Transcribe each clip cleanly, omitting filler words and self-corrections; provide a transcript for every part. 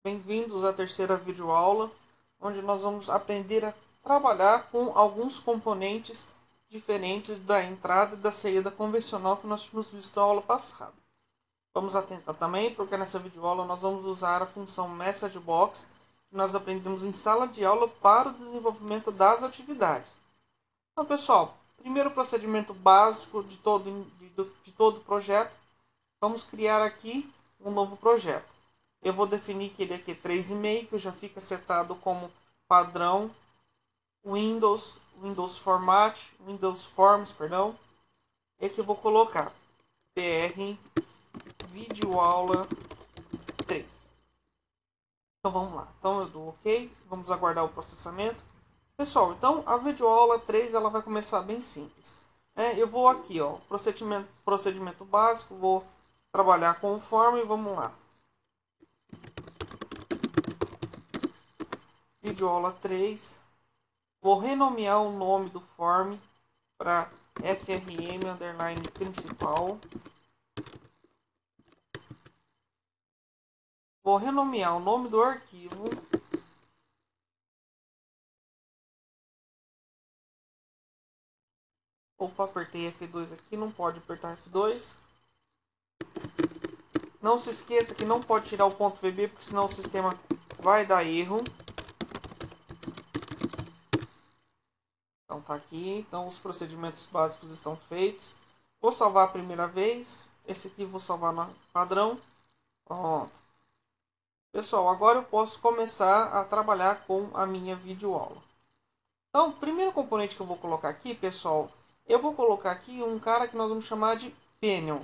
Bem-vindos à terceira videoaula, onde nós vamos aprender a trabalhar com alguns componentes diferentes da entrada e da saída convencional que nós tínhamos visto na aula passada. Vamos atentar também, porque nessa videoaula nós vamos usar a função MessageBox, que nós aprendemos em sala de aula para o desenvolvimento das atividades. Então, pessoal, primeiro procedimento básico de todo projeto, vamos criar aqui um novo projeto. Eu vou definir que ele aqui é 3,5, que já fica setado como padrão Windows Format, Windows Forms, perdão. E aqui eu vou colocar PR videoaula 3. Então vamos lá. Então eu dou OK, vamos aguardar o processamento. Pessoal, então a videoaula 3 ela vai começar bem simples. Eu vou aqui, ó, procedimento básico, vou trabalhar com o form e vamos lá. Videoaula 3. Vou renomear o nome do form para FRM underline principal. Vou renomear o nome do arquivo. Opa, apertei F2 aqui, não pode apertar F2. Não se esqueça que não pode tirar o ponto .vb, porque senão o sistema vai dar erro. Então tá aqui, então os procedimentos básicos estão feitos. Vou salvar a primeira vez. Esse aqui vou salvar no padrão. Pronto. Pessoal, agora eu posso começar a trabalhar com a minha videoaula. Então, o primeiro componente que eu vou colocar aqui, pessoal, eu vou colocar aqui um cara que nós vamos chamar de Panel.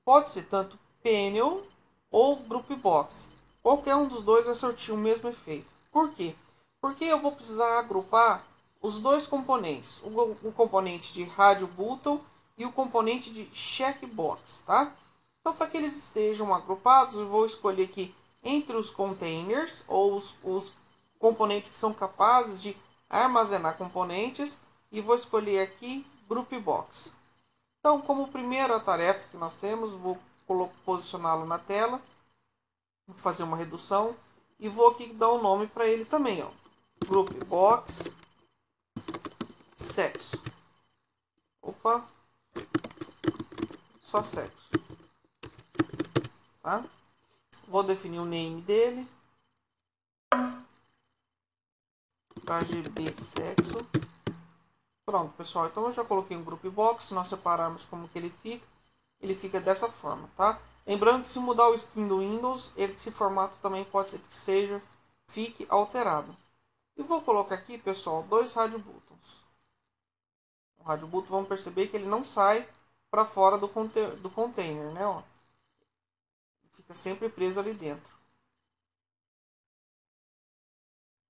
Pode ser tanto Panel ou Groupbox. Qualquer um dos dois vai surtir o mesmo efeito. Por quê? Porque eu vou precisar agrupar os dois componentes. O componente de Radio Button e o componente de Checkbox, tá? Então, para que eles estejam agrupados, eu vou escolher aqui entre os containers, ou os componentes que são capazes de armazenar componentes, e vou escolher aqui Groupbox. Então, como primeira tarefa que nós temos, vou posicioná-lo na tela, vou fazer uma redução e vou aqui dar um nome para ele também, ó. Groupbox sexo. Opa, só sexo. Tá? Vou definir o name dele para GB sexo. Pronto, pessoal. Então eu já coloquei um Groupbox. Se nós separarmos como que ele fica dessa forma, tá? Lembrando que se mudar o skin do Windows, esse formato também pode ser que fique alterado. E vou colocar aqui, pessoal, dois Radio Buttons. O Radio Button, vamos perceber que ele não sai para fora do container, né? Ó. Fica sempre preso ali dentro.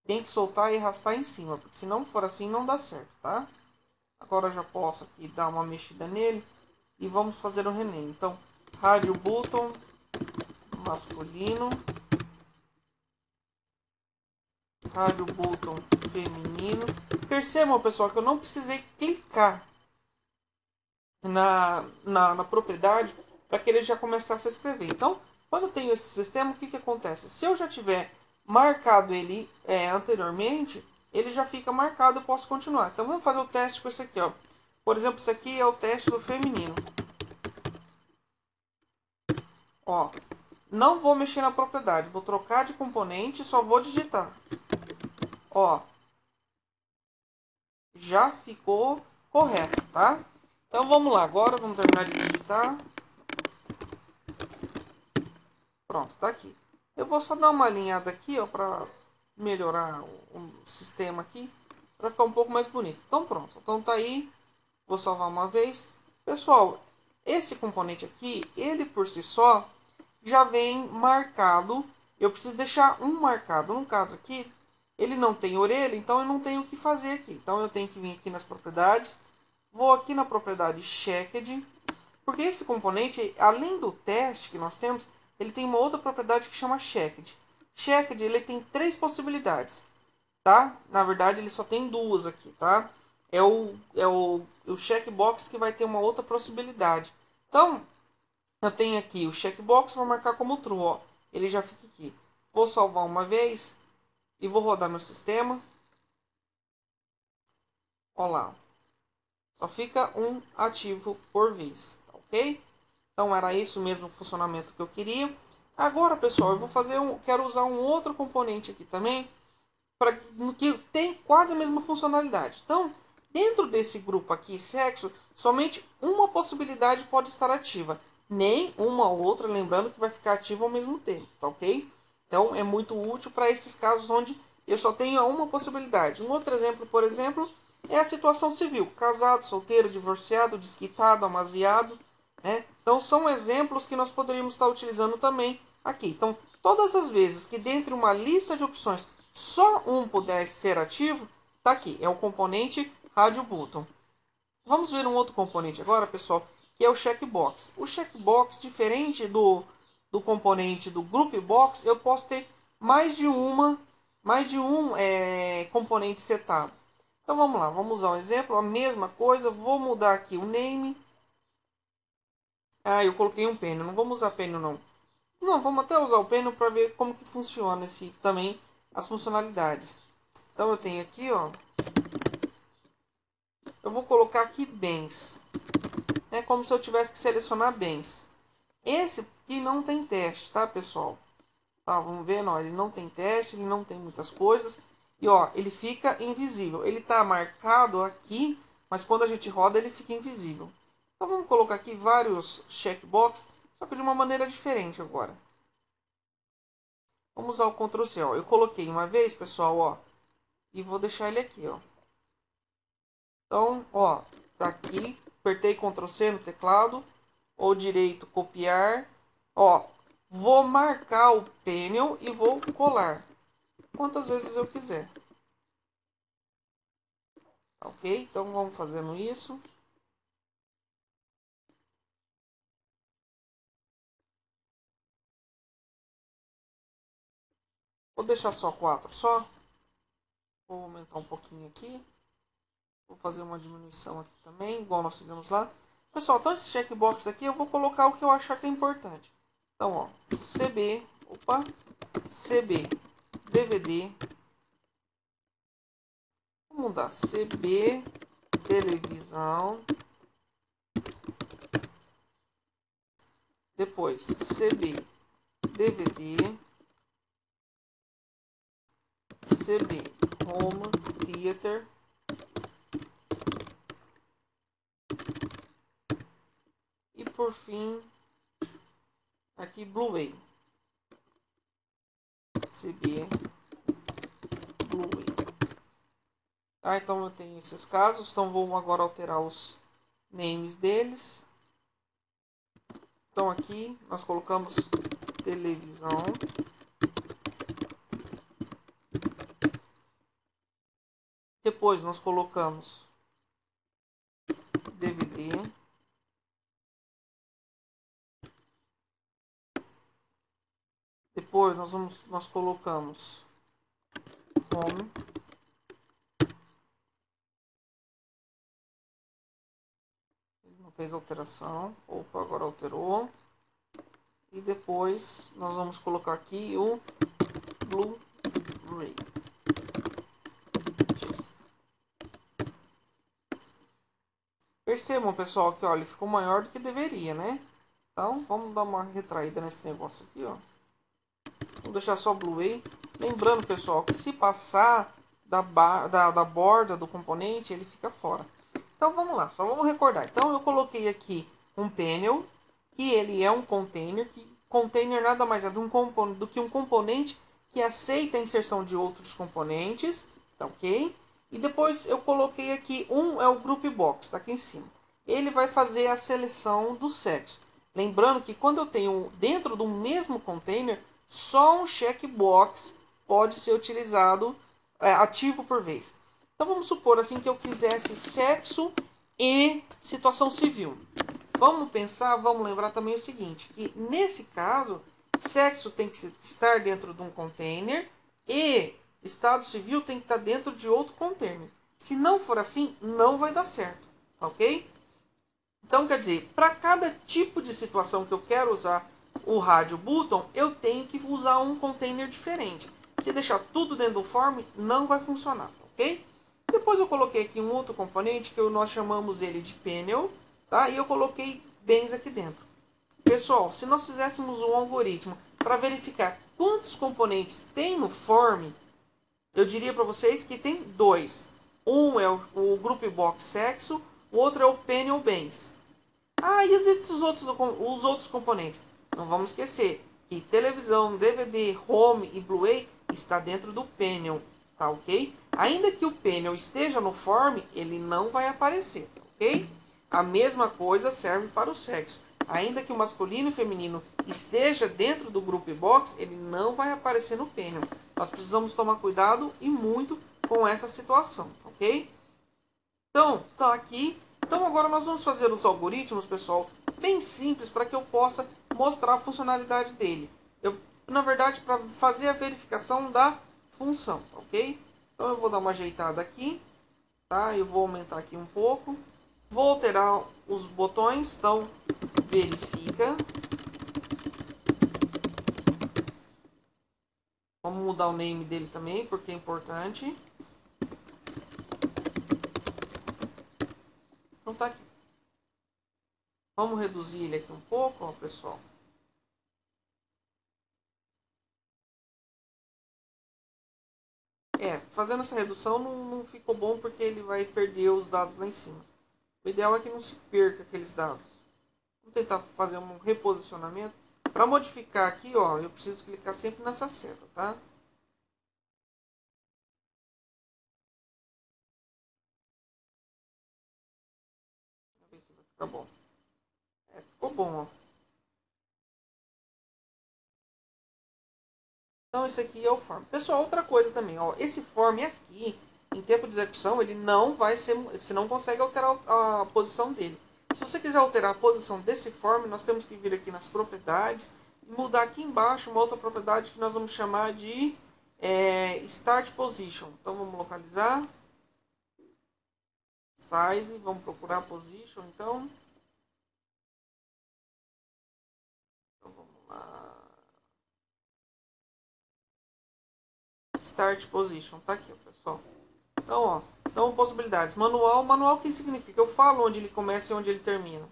Tem que soltar e arrastar em cima, porque se não for assim não dá certo, tá? Agora eu já posso aqui dar uma mexida nele e vamos fazer o rename. Então, Radio Button masculino, Radio Button feminino. Percebam, pessoal, que eu não precisei clicar na propriedade para que ele já começasse a escrever. Então, quando eu tenho esse sistema, o que acontece? Se eu já tiver marcado ele anteriormente, ele já fica marcado, eu posso continuar. Então, vamos fazer o teste com esse aqui. Ó. Por exemplo, esse aqui é o teste do feminino. Ó, não vou mexer na propriedade, vou trocar de componente e só vou digitar. Ó, já ficou correto, tá? Então vamos lá, agora vamos terminar de digitar. Pronto, tá aqui. Eu vou só dar uma alinhada aqui, ó, para melhorar o sistema aqui, para ficar um pouco mais bonito. Então pronto, então tá aí. Vou salvar uma vez. Pessoal, esse componente aqui, ele por si só já vem marcado. Eu preciso deixar um marcado. No caso aqui, ele não tem orelha, então eu não tenho o que fazer aqui. Então eu tenho que vir aqui nas propriedades. Vou aqui na propriedade Checked. Porque esse componente, além do teste que nós temos, ele tem uma outra propriedade que chama Checked. Checked, ele tem três possibilidades, tá? Na verdade, ele só tem duas aqui, tá? É o checkbox que vai ter uma outra possibilidade. Então, eu tenho aqui o checkbox, vou marcar como true, ó. Ele já fica aqui. Vou salvar uma vez e vou rodar meu sistema. Olha lá. Só fica um ativo por vez, tá ok? Então era isso mesmo o funcionamento que eu queria. Agora, pessoal, eu vou fazer quero usar um outro componente aqui também para que tem quase a mesma funcionalidade. Então, dentro desse grupo aqui, sexo, somente uma possibilidade pode estar ativa, nem uma ou outra, lembrando que vai ficar ativa ao mesmo tempo, tá ok? Então, é muito útil para esses casos onde eu só tenho uma possibilidade. Um outro exemplo, por exemplo, é a situação civil: casado, solteiro, divorciado, desquitado, amaziado, né? Então, são exemplos que nós poderíamos estar utilizando também aqui. Então, todas as vezes que dentre uma lista de opções só um pudesse ser ativo, tá aqui, é o componente rádio button. Vamos ver um outro componente agora, pessoal, que é o checkbox. O checkbox, diferente do componente do group box, eu posso ter mais de um componente setado. Então vamos lá, vamos usar um exemplo, a mesma coisa, vou mudar aqui o name. Ah, eu coloquei um penno, não vamos usar penno não. Não, vamos até usar o penno para ver como que funciona também as funcionalidades. Então eu tenho aqui, ó, eu vou colocar aqui bens. É como se eu tivesse que selecionar bens. Esse aqui não tem teste, tá, pessoal? Tá, vamos ver, ó, ele não tem teste, ele não tem muitas coisas. E ó, ele fica invisível. Ele tá marcado aqui, mas quando a gente roda ele fica invisível. Então vamos colocar aqui vários checkbox, só que de uma maneira diferente agora. Vamos usar o Ctrl C, ó. Eu coloquei uma vez, pessoal, ó, e vou deixar ele aqui, ó. Então, ó, tá aqui, apertei Ctrl C no teclado, ou direito copiar, ó, vou marcar o panel e vou colar quantas vezes eu quiser. Ok? Então vamos fazendo isso. Vou deixar só 4 só. Vou aumentar um pouquinho aqui. Vou fazer uma diminuição aqui também, igual nós fizemos lá. Pessoal, então esse checkbox aqui eu vou colocar o que eu achar que é importante. Então, ó, CB, DVD. Vamos mudar, CB, televisão. Depois, CB, DVD. CB, Home Theater. E por fim, aqui Blu-ray. CB Blu-ray. Ah, então eu tenho esses casos. Então vou agora alterar os names deles. Então aqui nós colocamos televisão. Depois nós colocamos DVD. Depois nós colocamos home. Ele não fez alteração. Opa, agora alterou. E depois nós vamos colocar aqui o Blu-ray. Percebam, pessoal, que ó, ele ficou maior do que deveria, né? Então, vamos dar uma retraída nesse negócio aqui, ó. Vou deixar só Blu-ray. Lembrando, pessoal, que se passar da borda do componente, ele fica fora. Então, vamos lá. Só vamos recordar. Então, eu coloquei aqui um panel, que ele é um container. Que container nada mais é do que um componente que aceita a inserção de outros componentes. Tá ok? E depois eu coloquei aqui, é o group box, tá aqui em cima. Ele vai fazer a seleção do sexo. Lembrando que quando eu tenho dentro do mesmo container, só um checkbox pode ser utilizado ativo por vez. Então vamos supor assim que eu quisesse sexo e situação civil. Vamos pensar, vamos lembrar também o seguinte, que nesse caso, sexo tem que estar dentro de um container e estado civil tem que estar dentro de outro container. Se não for assim, não vai dar certo, tá ok? Então, quer dizer, para cada tipo de situação que eu quero usar o rádio button, eu tenho que usar um container diferente. Se deixar tudo dentro do form, não vai funcionar, ok? Depois eu coloquei aqui um outro componente que nós chamamos ele de panel, tá? E eu coloquei bens aqui dentro. Pessoal, se nós fizéssemos um algoritmo para verificar quantos componentes tem no form, eu diria para vocês que tem dois. Um é o Groupbox sexo, o outro é o panel bens. Ah, e os outros componentes? Não vamos esquecer que televisão, DVD, home e Blu-ray está dentro do panel, tá ok? Ainda que o panel esteja no form, ele não vai aparecer, ok? A mesma coisa serve para o sexo. Ainda que o masculino e feminino esteja dentro do Groupbox, ele não vai aparecer no panel. Nós precisamos tomar cuidado e muito com essa situação, ok? Então, tá aqui. Então agora nós vamos fazer os algoritmos, pessoal, bem simples para que eu possa mostrar a funcionalidade dele. Na verdade, para fazer a verificação da função, tá ok? Então eu vou dar uma ajeitada aqui, tá? Eu vou aumentar aqui um pouco. Vou alterar os botões, então verifica. Vamos mudar o name dele também, porque é importante. Então tá aqui. Vamos reduzir ele aqui um pouco, ó, pessoal. Fazendo essa redução não ficou bom porque ele vai perder os dados lá em cima. O ideal é que não se perca aqueles dados. Vamos tentar fazer um reposicionamento. Para modificar aqui, ó, eu preciso clicar sempre nessa seta, tá? Vamos ver se vai ficar bom. Ficou bom, ó. Então esse aqui é o form. Pessoal, outra coisa também, ó, esse form aqui, em tempo de execução, ele não vai ser, você não consegue alterar a posição dele. Se você quiser alterar a posição desse form, nós temos que vir aqui nas propriedades e mudar aqui embaixo uma outra propriedade que nós vamos chamar de Start Position. Então vamos localizar, Size, vamos procurar Position, então vamos lá, Start Position, tá aqui, pessoal. Então, ó, então possibilidades. Manual, manual o que significa? Eu falo onde ele começa e onde ele termina,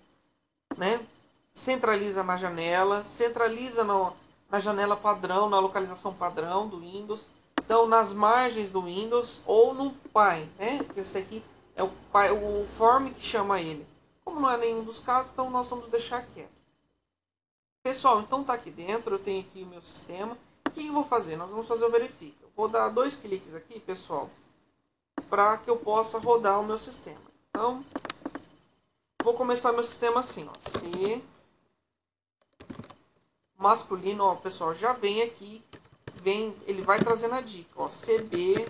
né? Centraliza na janela, centraliza na janela padrão, na localização padrão do Windows. Então, nas margens do Windows ou no Pi, né? Esse aqui é o form que chama ele. Como não é nenhum dos casos, então nós vamos deixar quieto. Pessoal, então tá aqui dentro, eu tenho aqui o meu sistema. O que eu vou fazer? Nós vamos fazer o verifica. Eu vou dar 2 cliques aqui, pessoal, para que eu possa rodar o meu sistema. Então, vou começar meu sistema assim, ó. C masculino, ó, pessoal, já vem aqui, ele vai trazendo a dica, ó, CB,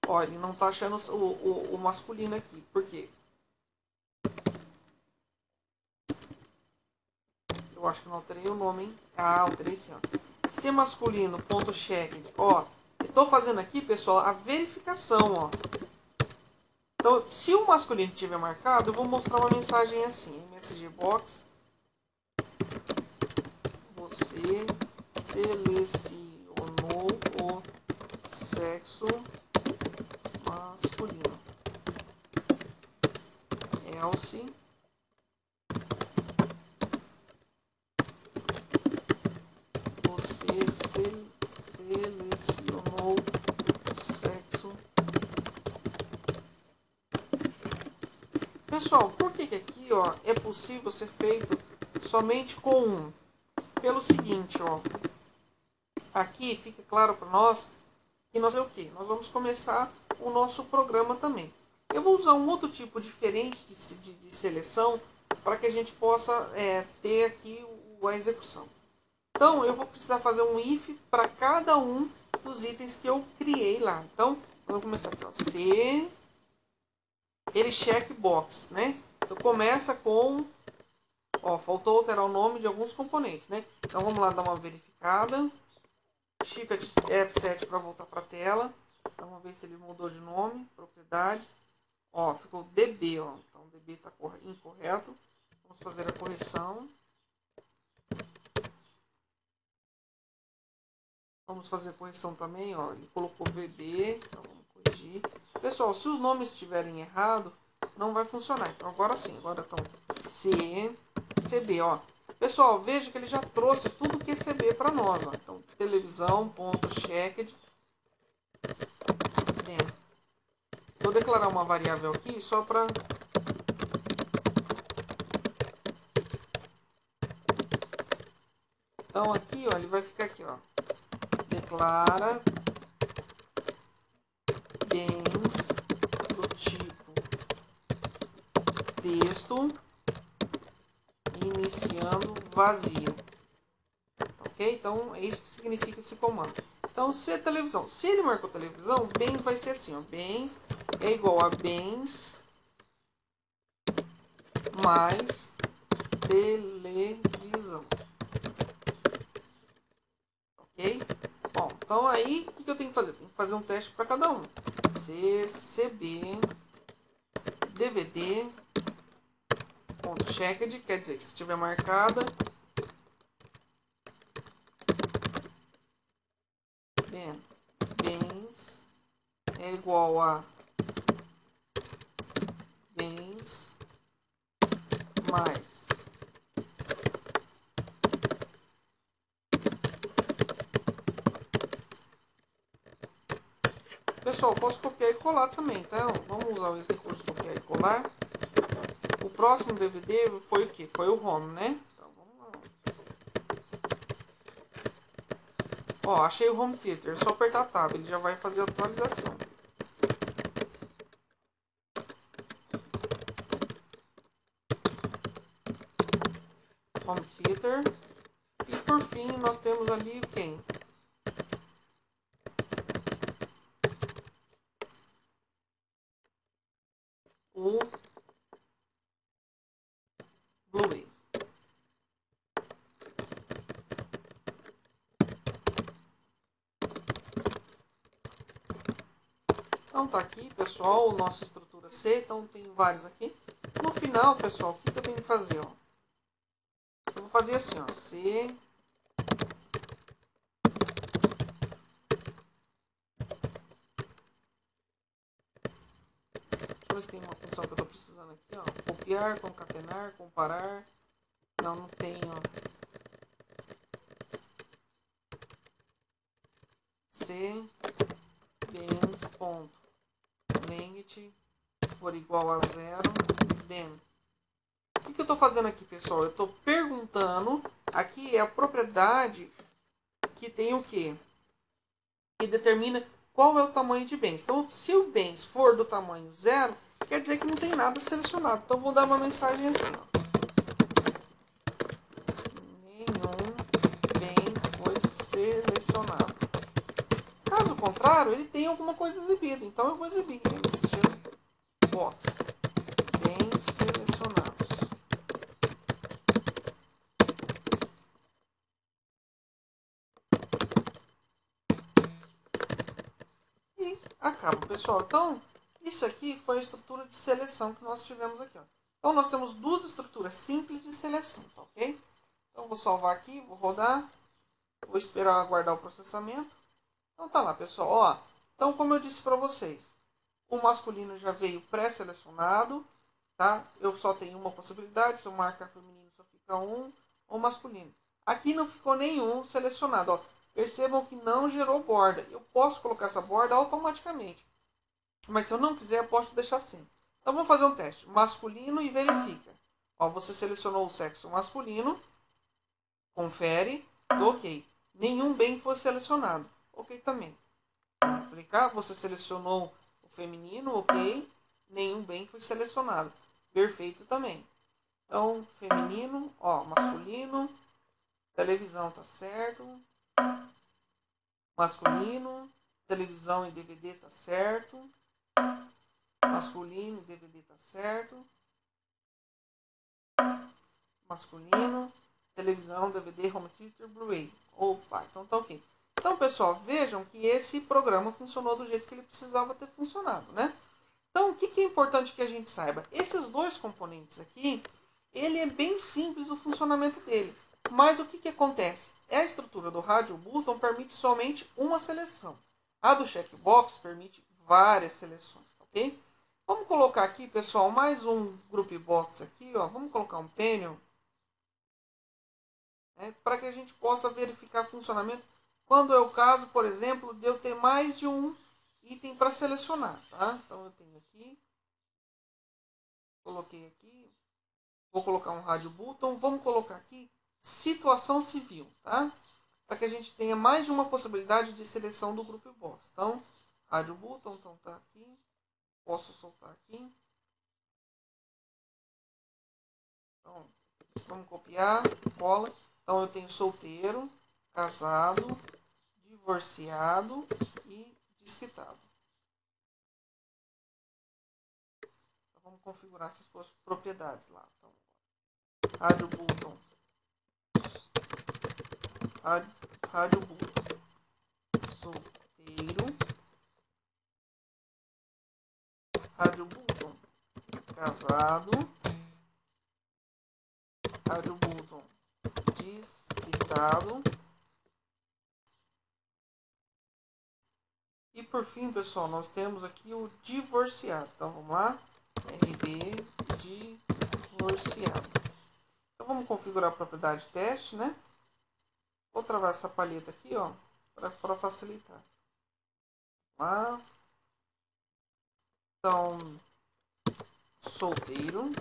ó, ele não tá achando o masculino aqui, por quê? Eu acho que não alterei o nome, hein? Ah, alterei sim, ó. C masculino, ponto checked, ó, eu tô fazendo aqui, pessoal, a verificação, ó. Então, se o masculino tiver marcado, eu vou mostrar uma mensagem assim, message box, você selecionou o sexo masculino. Else você selecionou o sexo. Pessoal, por que aqui, ó, é possível ser feito somente com um? Pelo seguinte, ó, aqui fica claro para nós que nós o que? Nós vamos começar o nosso programa também. Eu vou usar um outro tipo diferente de seleção para que a gente possa ter aqui a execução. Então, eu vou precisar fazer um if para cada um dos itens que eu criei lá. Então, vamos começar aqui, ó, C, ele checkbox, né? Então, começa com, ó, faltou alterar o nome de alguns componentes, né? Então, vamos lá dar uma verificada. Shift F7 para voltar para a tela. Então, vamos ver se ele mudou de nome, propriedades. Ó, ficou DB, ó. Então, DB está incorreto. Vamos fazer a correção. Vamos fazer a correção também, ó. Ele colocou VB, então vamos corrigir. Pessoal, se os nomes estiverem errados, não vai funcionar. Então agora sim, agora estão C, CB, ó. Pessoal, veja que ele já trouxe tudo que é CB para nós, ó. Então, televisão, ponto, checked. Vou declarar uma variável aqui só para... Então aqui, ó, ele vai ficar aqui, ó. Declara bens do tipo texto iniciando vazio. Ok? Então é isso que significa esse comando. Então se é televisão, se ele marcou televisão, bens vai ser assim, ó. Bens é igual a bens mais televisão. Ok? Bom, então aí o que eu tenho que fazer? Tenho que fazer um teste para cada um. CCB DVD checked, quer dizer que se estiver marcada bens é igual a bens mais pessoal, posso copiar e colar também, então vamos usar o recurso copiar e colar. O próximo DVD foi o que? Foi o home, né? Então vamos lá. Ó, achei o home theater, é só apertar tab, ele já vai fazer a atualização. Home theater. E por fim nós temos ali quem? O Blu-ray. Então tá aqui, pessoal, nossa estrutura C. Então tem vários aqui. No final, pessoal, o que eu tenho que fazer? Ó? Eu vou fazer assim, ó. C. Deixa eu ver se tem uma função que eu estou precisando aqui, ó. Copiar, concatenar, comparar. Não, não tem, ó. C. Bens, ponto. Length for igual a 0. Then. O que eu estou fazendo aqui, pessoal? Eu estou perguntando. Aqui é a propriedade que tem o quê? Que determina qual é o tamanho de bens. Então, se o bens for do tamanho 0, quer dizer que não tem nada selecionado. Então, vou dar uma mensagem assim, ó. Nenhum bem foi selecionado. Caso contrário, ele tem alguma coisa exibida. Então, eu vou exibir MSG box. Bens selecionados. E acaba, pessoal. Então, isso aqui foi a estrutura de seleção que nós tivemos aqui, ó. Então, nós temos duas estruturas simples de seleção, tá ok? Então, vou salvar aqui, vou rodar. Vou esperar aguardar o processamento. Então, tá lá, pessoal. Ó, então, como eu disse para vocês, o masculino já veio pré-selecionado. Tá? Eu só tenho uma possibilidade. Se eu marcar feminino, só fica um ou masculino. Aqui não ficou nenhum selecionado. Ó. Percebam que não gerou borda. Eu posso colocar essa borda automaticamente. Mas se eu não quiser, eu posso deixar assim. Então vamos fazer um teste. Masculino e verifica. Ó, você selecionou o sexo masculino. Confere. Ok. Nenhum bem foi selecionado. Ok também. Vamos clicar. Você selecionou o feminino. Ok. Nenhum bem foi selecionado. Perfeito também. Então, feminino, ó, masculino, televisão tá certo, masculino, televisão e DVD tá certo, masculino e DVD tá certo, masculino, televisão, DVD, home theater, Blu-ray. Opa, então tá ok. Então, pessoal, vejam que esse programa funcionou do jeito que ele precisava ter funcionado, né? Então, o que é importante que a gente saiba? Esses dois componentes aqui, ele é bem simples o funcionamento dele. Mas o que acontece? A estrutura do Radio Button permite somente uma seleção. A do checkbox permite várias seleções, ok? Vamos colocar aqui, pessoal, mais um group box aqui, ó. Vamos colocar um panel, né, para que a gente possa verificar funcionamento quando é o caso, por exemplo, de eu ter mais de um item para selecionar, tá? Então eu tenho aqui, coloquei aqui, vou colocar um Radio Button, vamos colocar aqui situação civil, tá? Para que a gente tenha mais de uma possibilidade de seleção do group box. Então, Radio Button, então tá aqui, posso soltar aqui. Então, vamos copiar, cola. Então eu tenho solteiro, casado, divorciado e desquitado. Então, vamos configurar essas propriedades lá. Então, Radio Button, Radio Button, solteiro, Radio Button, casado, Radio Button, desquitado. E por fim, pessoal, nós temos aqui o divorciado. Então vamos lá, RB divorciado. Então vamos configurar a propriedade teste, né? Vou travar essa palheta aqui, ó, para facilitar. Lá. Então, solteiro,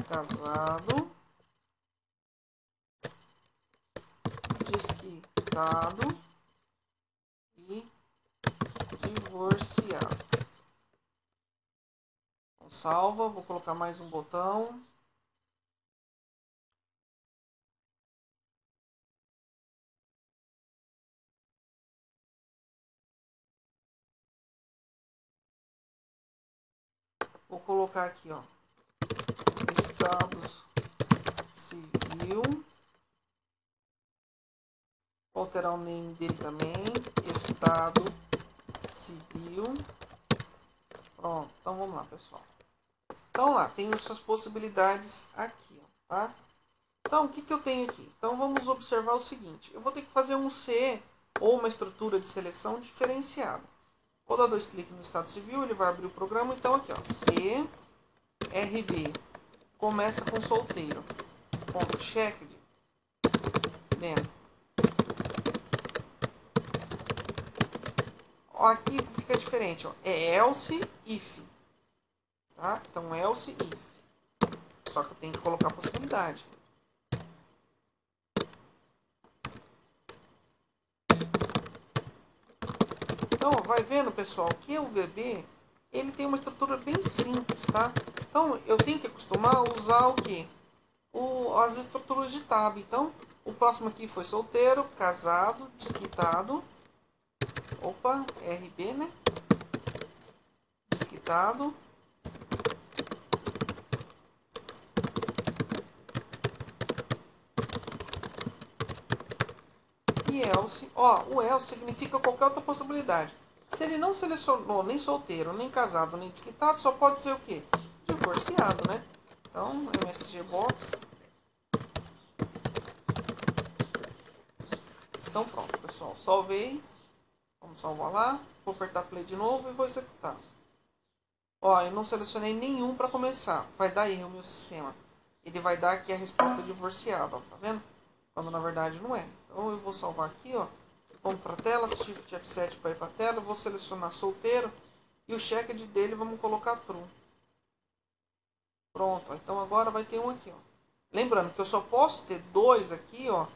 casado, desquitado e divorciado. Então, salva, vou colocar mais um botão. Vou colocar aqui, ó, estado civil. Vou alterar o name dele também, estado civil. Pronto, então vamos lá, pessoal. Então lá, tem essas possibilidades aqui, ó, tá? Então, o que eu tenho aqui? Então, vamos observar o seguinte. Eu vou ter que fazer um C ou uma estrutura de seleção diferenciada. Vou dar 2 cliques no estado civil, ele vai abrir o programa. Então, aqui, ó, C, RB, começa com solteiro, ponto checked, bem. Ó, aqui fica diferente, ó, é else if, tá? Então, else if. Só que eu tenho que colocar a possibilidade. Então, vai vendo, pessoal, que o VB ele tem uma estrutura bem simples, tá? Então, eu tenho que acostumar a usar o quê? As estruturas de tab. Então, o próximo aqui foi solteiro, casado, desquitado. Opa, RB, né? Desquitado. E else. Ó, o else significa qualquer outra possibilidade. Se ele não selecionou nem solteiro, nem casado, nem desquitado, só pode ser o quê? Divorciado, né? Então, MSG Box. Então pronto, pessoal. Salvei. Vamos salvar lá. Vou apertar play de novo e vou executar. Ó, eu não selecionei nenhum para começar. Vai dar erro o meu sistema. Ele vai dar aqui a resposta divorciada, ó, tá vendo? Quando na verdade não é. Então eu vou salvar aqui, ó. Vamos para a tela, Shift F7 para ir para a tela. Eu vou selecionar solteiro. E o checked dele vamos colocar true. Pronto, ó. Então agora vai ter um aqui, ó. Lembrando que eu só posso ter dois aqui, ó.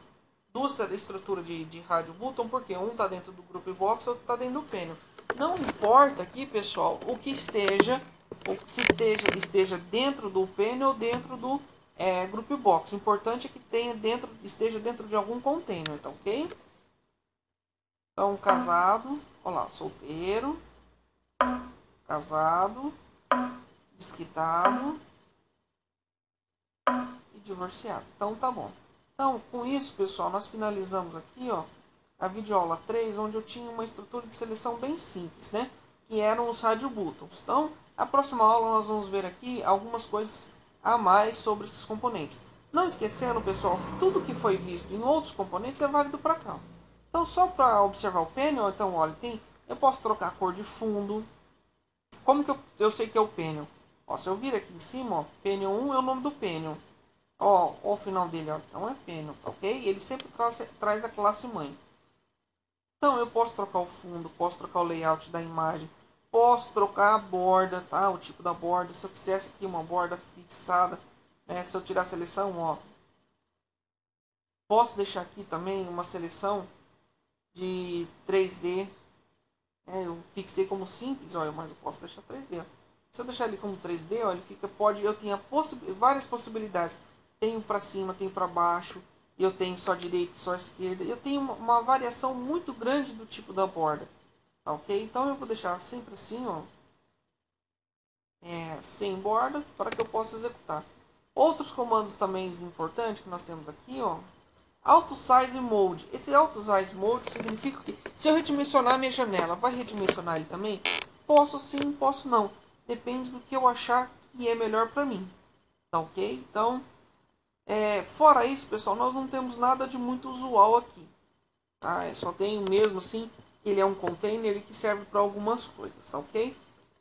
Duas estruturas de Radio Button, porque um está dentro do Group Box e outro está dentro do panel. Não importa aqui, pessoal, o que esteja, ou se esteja dentro do panel ou dentro do Group Box. O importante é que esteja dentro de algum container, tá ok? Então, casado, olha lá, solteiro, casado, desquitado e divorciado. Então, tá bom. Então, com isso, pessoal, nós finalizamos aqui, ó, a videoaula 3, onde eu tinha uma estrutura de seleção bem simples, né? que eram os radio buttons. Então, na próxima aula nós vamos ver aqui algumas coisas a mais sobre esses componentes. Não esquecendo, pessoal, que tudo que foi visto em outros componentes é válido para cá. Então, só para observar o painel, então, olha, eu posso trocar a cor de fundo. Como que eu sei que é o painel? Ó, se eu vir aqui em cima, ó, painel 1 é o nome do painel. Ó, o final dele, ó, então é painel, tá ok? Ele sempre traz a classe mãe. Então eu posso trocar o fundo, posso trocar o layout da imagem, posso trocar a borda, tá? O tipo da borda. Se eu quisesse aqui uma borda fixada, né? Se eu tirar a seleção, ó, posso deixar aqui também uma seleção de 3D. Eu fixei como simples, olha, mas eu posso deixar 3D. Ó. Se eu deixar ele como 3D, ó, ele fica, eu tenho várias possibilidades. Tenho para cima, tenho para baixo, eu tenho só direita, só esquerda. Eu tenho uma variação muito grande do tipo da borda, tá ok? Então eu vou deixar sempre assim, ó, sem borda, para que eu possa executar. Outros comandos também importantes que nós temos aqui, ó, Auto Size Mode. Esse Auto Size Mode significa que se eu redimensionar a minha janela, vai redimensionar ele também? Posso sim, posso não. Depende do que eu achar que é melhor para mim. Tá ok? Então, fora isso, pessoal, nós não temos nada de muito usual aqui. Tá? Só tenho mesmo assim que ele é um container que serve para algumas coisas. Tá ok?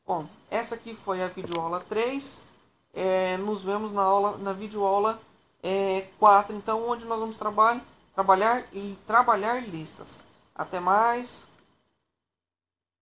Bom, essa aqui foi a videoaula 3. Nos vemos na videoaula 4, então, onde nós vamos trabalhar listas. Até mais.